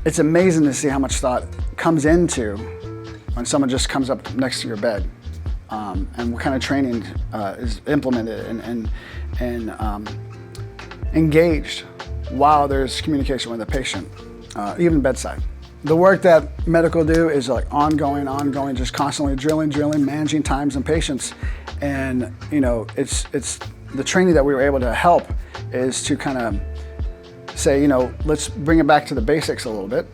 It's amazing to see how much thought comes into when someone just comes up next to your bed, and what kind of training is implemented and engaged while there's communication with the patient, even bedside. The work that medical do is like ongoing, just constantly drilling, managing times and patients. And it's the training that we were able to help is to kind of say, let's bring it back to the basics a little bit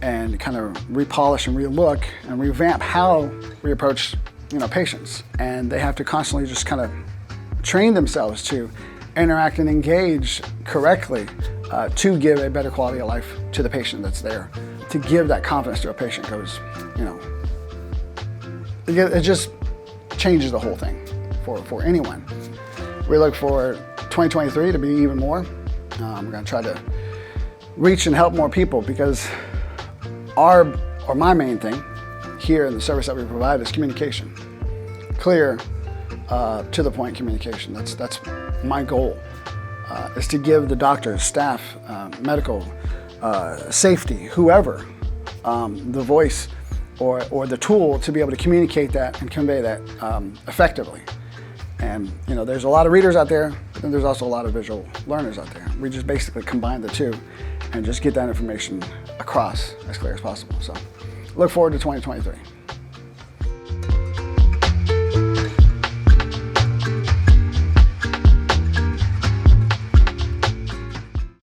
and kind of repolish and relook and revamp how we approach patients. And they have to constantly just kind of train themselves to interact and engage correctly to give a better quality of life to the patient that's there, to give that confidence to a patient, because it just changes the whole thing for anyone. We look for 2023 to be even more. We're going to try to reach and help more people, because my main thing here in the service that we provide is communication. Clear, to the point communication. That's my goal, is to give the doctors, staff, medical, safety, whoever, the voice or the tool to be able to communicate that and convey that effectively. And there's a lot of readers out there, and there's also a lot of visual learners out there. We just basically combine the two and just get that information across as clear as possible. So look forward to 2023.